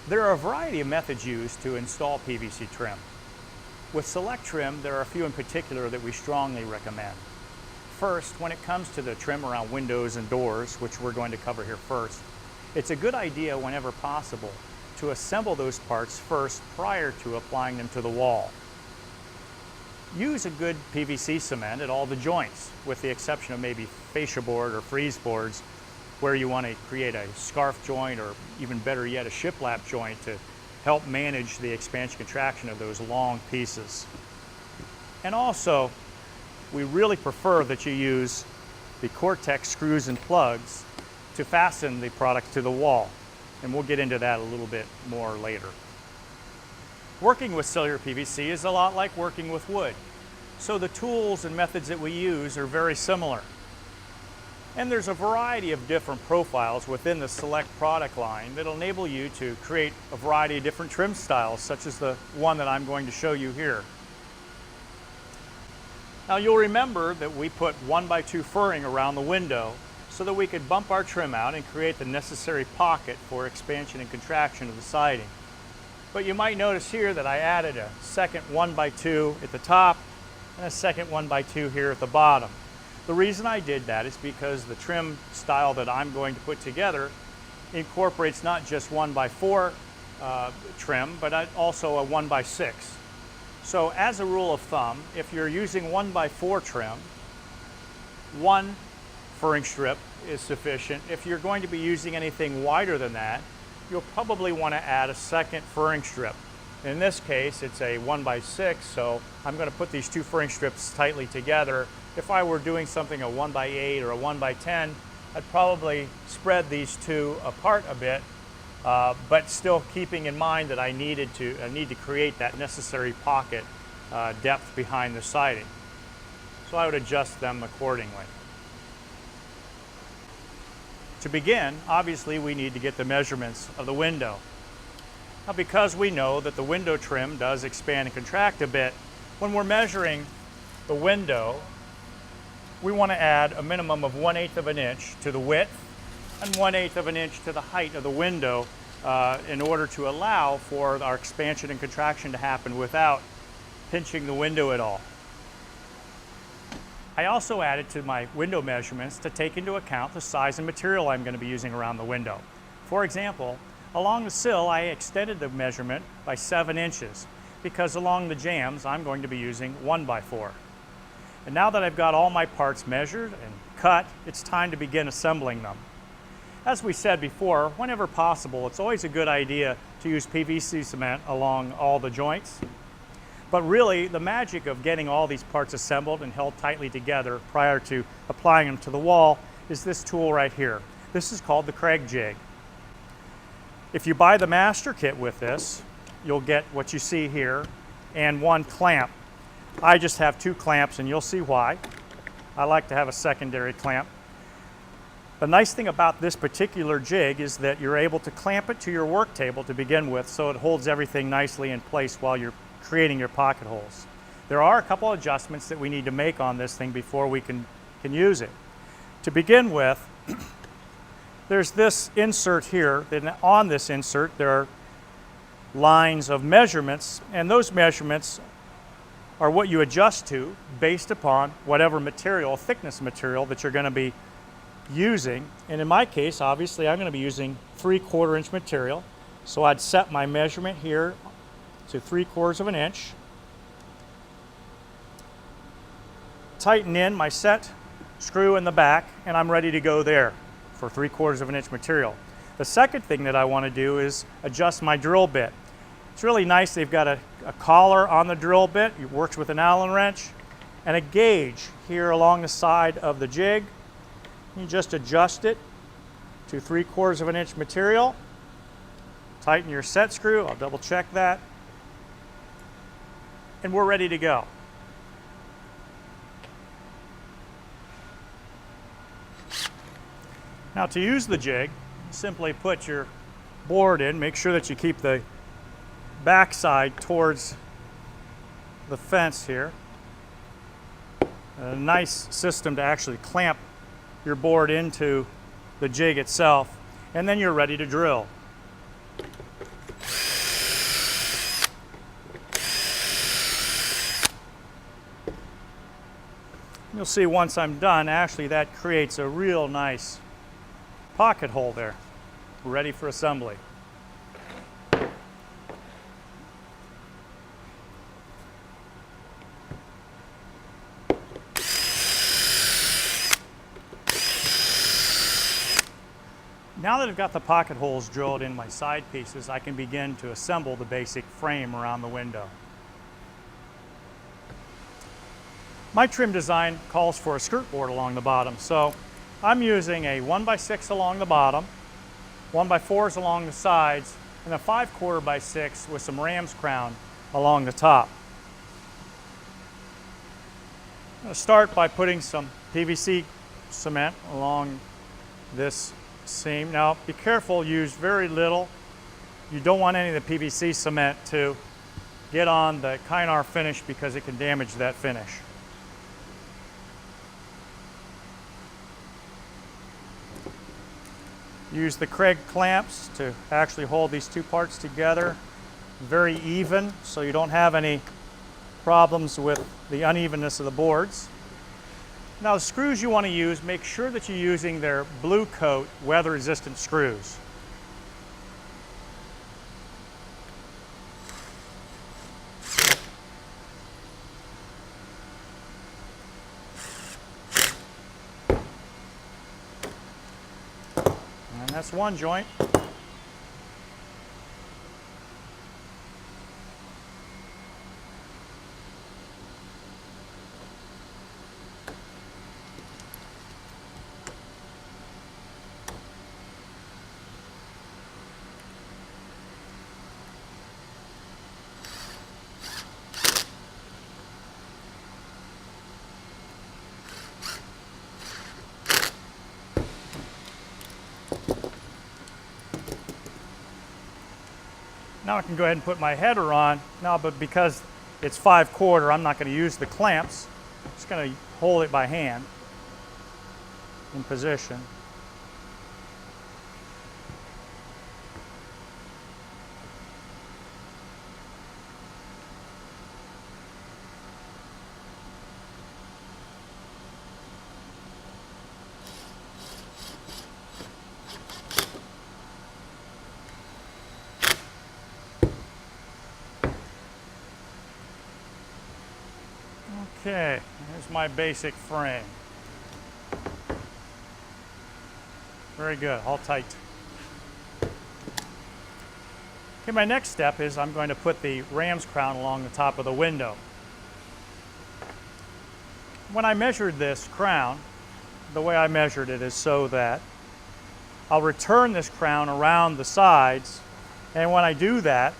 There are a variety of methods used to install PVC trim. With Celect trim, there are a few in particular that we strongly recommend. First, when it comes to the trim around windows and doors, which we're going to cover here first, it's a good idea whenever possible to assemble those parts first prior to applying them to the wall. Use a good PVC cement at all the joints, with the exception of maybe fascia board or freeze boards, where you want to create a scarf joint or even better yet a shiplap joint to help manage the expansion contraction of those long pieces. And also, we really prefer that you use the Cortex screws and plugs to fasten the product to the wall. And we'll get into that a little bit more later. Working with cellular PVC is a lot like working with wood. So the tools and methods that we use are very similar. And there's a variety of different profiles within the Celect product line that will enable you to create a variety of different trim styles, such as the one that I'm going to show you here. Now you'll remember that we put 1x2 furring around the window so that we could bump our trim out and create the necessary pocket for expansion and contraction of the siding. But you might notice here that I added a second 1x2 at the top and a second 1x2 here at the bottom. The reason I did that is because the trim style that I'm going to put together incorporates not just 1x4 trim, but also a 1x6. So as a rule of thumb, if you're using 1x4 trim, one furring strip is sufficient. If you're going to be using anything wider than that, you'll probably want to add a second furring strip. In this case, it's a 1x6, so I'm going to put these two furring strips tightly together. If I were doing something a 1x8 or a 1x10, I'd probably spread these two apart a bit, but still keeping in mind that I need to create that necessary pocket depth behind the siding. So I would adjust them accordingly. To begin, obviously we need to get the measurements of the window. Now, because we know that the window trim does expand and contract a bit, when we're measuring the window, we want to add a minimum of 1/8 of an inch to the width and 1/8 of an inch to the height of the window in order to allow for our expansion and contraction to happen without pinching the window at all. I also added to my window measurements to take into account the size and material I'm going to be using around the window. For example, along the sill I extended the measurement by 7 inches because along the jambs I'm going to be using 1x4. And now that I've got all my parts measured and cut, it's time to begin assembling them. As we said before, whenever possible, it's always a good idea to use PVC cement along all the joints. But really, the magic of getting all these parts assembled and held tightly together prior to applying them to the wall is this tool right here. This is called the Craig jig. If you buy the master kit with this, you'll get what you see here and one clamp. I just have 2 clamps, and you'll see why. I like to have a secondary clamp. The nice thing about this particular jig is that you're able to clamp it to your work table to begin with, so it holds everything nicely in place while you're creating your pocket holes. There are a couple adjustments that we need to make on this thing before we can use it. To begin with, there's this insert here, and on this insert there are lines of measurements, and those measurements are what you adjust to based upon whatever material, thickness material that you're going to be using. And in my case, obviously, I'm going to be using 3/4 inch material. So I'd set my measurement here to 3/4 of an inch. Tighten in my set screw in the back, and I'm ready to go there for 3/4 of an inch material. The second thing that I want to do is adjust my drill bit. It's really nice. They've got a collar on the drill bit. It works with an Allen wrench and a gauge here along the side of the jig. You just adjust it to 3/4 of an inch material. Tighten your set screw. I'll double check that. And we're ready to go. Now to use the jig, simply put your board in. Make sure that you keep the backside towards the fence here. A nice system to actually clamp your board into the jig itself, and then you're ready to drill. You'll see once I'm done, actually that creates a real nice pocket hole there, ready for assembly. Now that I've got the pocket holes drilled in my side pieces, I can begin to assemble the basic frame around the window. My trim design calls for a skirt board along the bottom, so I'm using a 1x6 along the bottom, 1x4s along the sides, and a 5/4 by 6 with some ram's crown along the top. I'm going to start by putting some PVC cement along this seam. Now be careful, use very little. You don't want any of the PVC cement to get on the Kynar finish because it can damage that finish. Use the Craig clamps to actually hold these two parts together very even so you don't have any problems with the unevenness of the boards. Now the screws you want to use, make sure that you're using their Blue Coat weather resistant screws. And that's one joint. Now I can go ahead and put my header on. Now, but because it's 5/4, I'm not going to use the clamps. I'm just going to hold it by hand in position. Okay, here's my basic frame. Very good, all tight. Okay, my next step is I'm going to put the ram's crown along the top of the window. When I measured this crown, the way I measured it is so that I'll return this crown around the sides, and when I do that,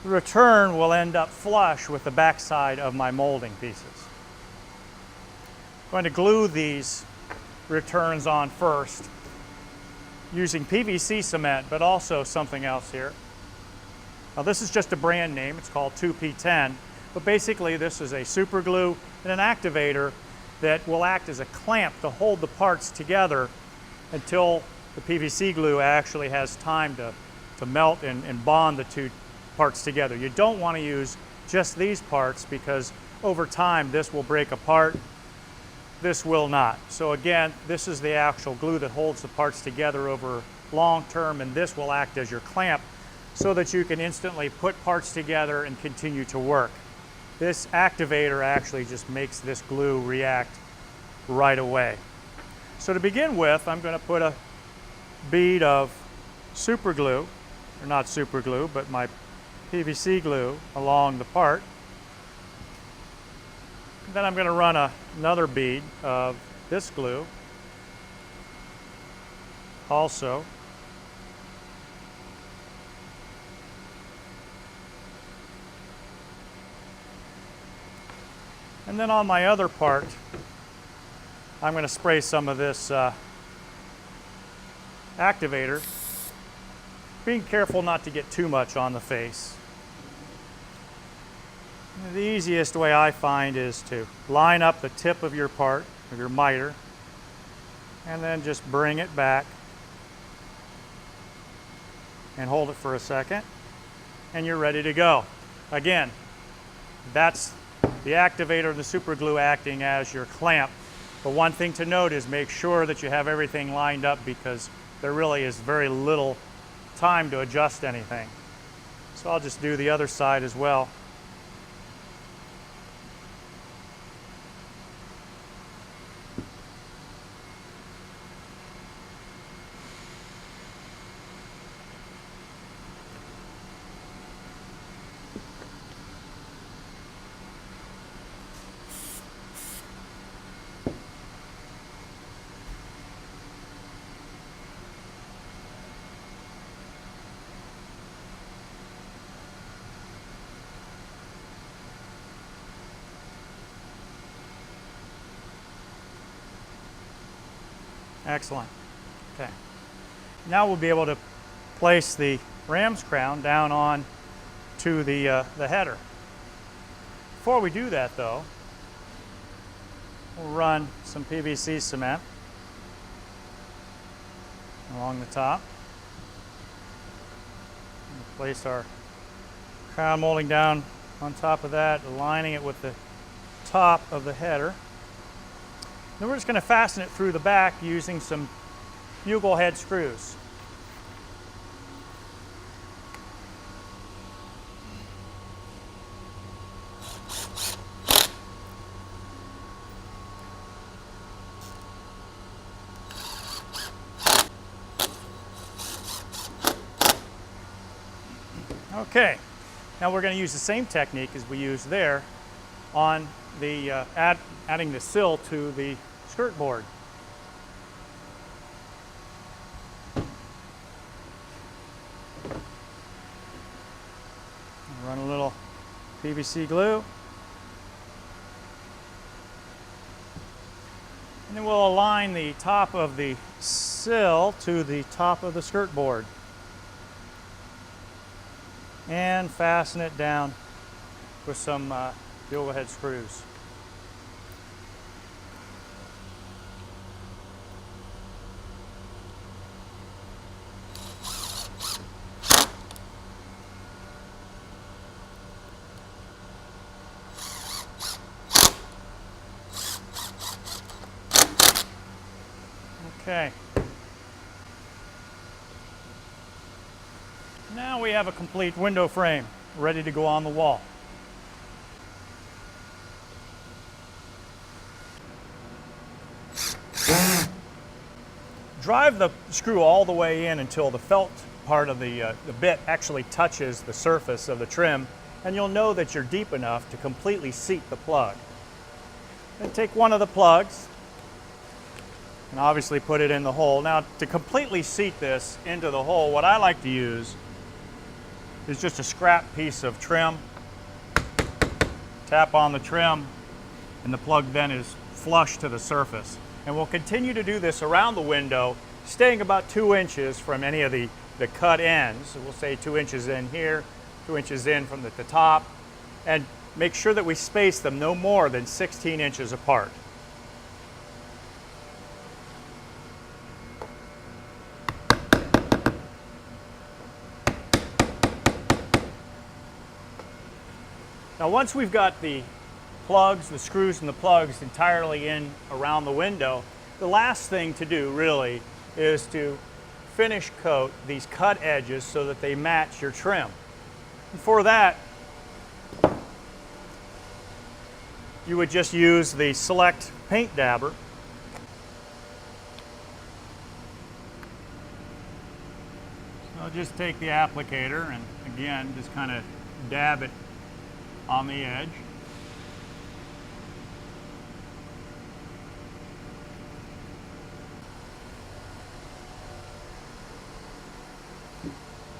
the return will end up flush with the backside of my molding pieces. I'm going to glue these returns on first using PVC cement, but also something else here. Now this is just a brand name, it's called 2P10, but basically this is a super glue and an activator that will act as a clamp to hold the parts together until the PVC glue actually has time to melt and bond the two parts together. You don't want to use just these parts because over time this will break apart, this will not. So again, this is the actual glue that holds the parts together over long term, and this will act as your clamp so that you can instantly put parts together and continue to work. This activator actually just makes this glue react right away. So to begin with, I'm going to put a bead of super glue, or not super glue, but my PVC glue along the part. Then I'm going to run another bead of this glue also. And then on my other part, I'm going to spray some of this activator, being careful not to get too much on the face. The easiest way I find is to line up the tip of your part, of your miter, and then just bring it back and hold it for a second, and you're ready to go. Again, that's the activator, the super glue acting as your clamp. But one thing to note is make sure that you have everything lined up, because there really is very little time to adjust anything. So I'll just do the other side as well. Excellent. Okay. Now we'll be able to place the ram's crown down on to the header. Before we do that though, we'll run some PVC cement along the top. We'll place our crown molding down on top of that, aligning it with the top of the header. Then we're just going to fasten it through the back using some bugle head screws. Okay, now we're going to use the same technique as we used there on the adding the sill to the skirt board. Run a little PVC glue, and then we'll align the top of the sill to the top of the skirt board and fasten it down with some bugle head screws. Okay. Now we have a complete window frame ready to go on the wall. Drive the screw all the way in until the felt part of the bit actually touches the surface of the trim, and you'll know that you're deep enough to completely seat the plug. Then take one of the plugs and obviously put it in the hole. Now, to completely seat this into the hole, what I like to use is just a scrap piece of trim. Tap on the trim, and the plug then is flush to the surface. And we'll continue to do this around the window, staying about 2 inches from any of the cut ends. So we'll say 2 inches in here, 2 inches in from the top, and make sure that we space them no more than 16 inches apart. Now once we've got the plugs, the screws and the plugs entirely in around the window, the last thing to do really is to finish coat these cut edges so that they match your trim. And for that, you would just use the Celect paint dabber. So I'll just take the applicator and again just kind of dab it on the edge.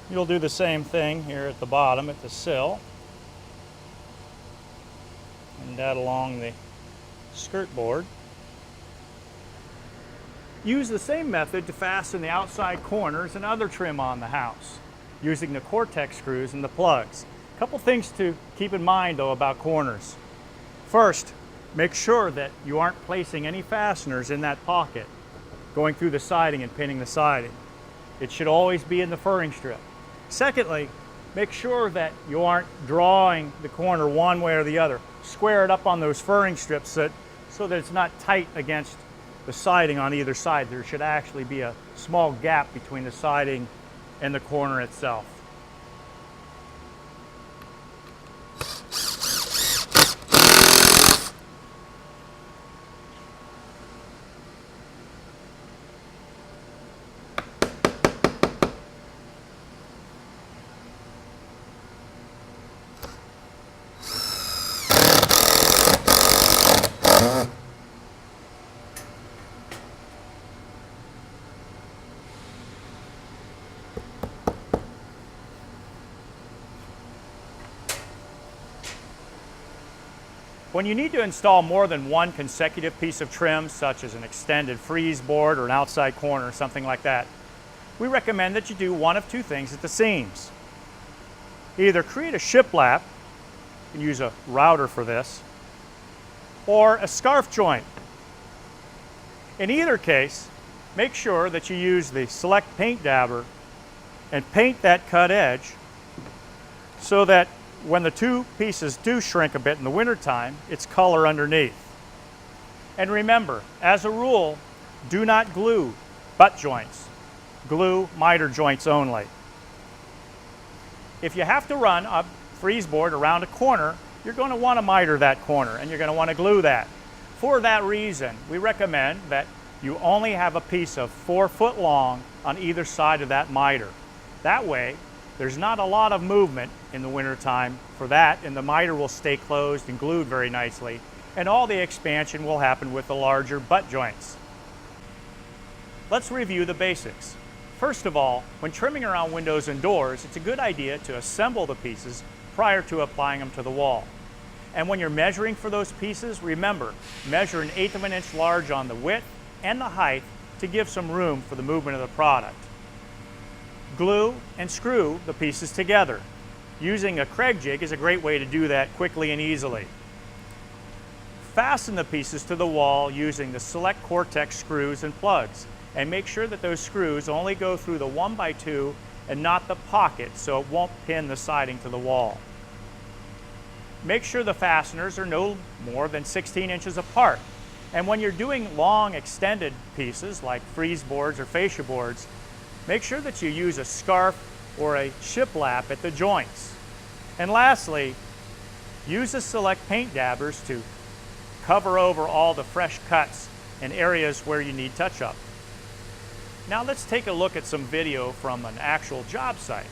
You'll do the same thing here at the bottom at the sill, and that along the skirt board. Use the same method to fasten the outside corners and other trim on the house, using the Cortex screws and the plugs. A couple things to keep in mind though about corners. First, make sure that you aren't placing any fasteners in that pocket, going through the siding and pinning the siding. It should always be in the furring strip. Secondly, Make sure that you aren't drawing the corner one way or the other. Square it up on those furring strips so that it's not tight against the siding on either side. There should actually be a small gap between the siding and the corner itself. When you need to install more than one consecutive piece of trim, such as an extended frieze board or an outside corner or something like that, we recommend that you do one of two things at the seams. Either create a shiplap, you can use a router for this, or a scarf joint. In either case, make sure that you use the Celect paint dabber and paint that cut edge so that when the two pieces do shrink a bit in the wintertime, it's color underneath. And remember, as a rule, do not glue butt joints. Glue miter joints only. If you have to run a frieze board around a corner, you're going to want to miter that corner and you're going to want to glue that. For that reason, we recommend that you only have a piece of 4 foot long on either side of that miter. That way, there's not a lot of movement in the wintertime for that, and the miter will stay closed and glued very nicely, and all the expansion will happen with the larger butt joints. Let's review the basics. First of all, when trimming around windows and doors, it's a good idea to assemble the pieces prior to applying them to the wall. And when you're measuring for those pieces, remember, measure 1/8 of an inch large on the width and the height to give some room for the movement of the product. Glue and screw the pieces together. Using a Craig jig is a great way to do that quickly and easily. Fasten the pieces to the wall using the Celect Cortex screws and plugs, and make sure that those screws only go through the 1x2 and not the pocket so it won't pin the siding to the wall. Make sure the fasteners are no more than 16 inches apart. And when you're doing long extended pieces like frieze boards or fascia boards, make sure that you use a scarf or a shiplap at the joints. And lastly, use the Celect paint dabbers to cover over all the fresh cuts and areas where you need touch-up. Now let's take a look at some video from an actual job site.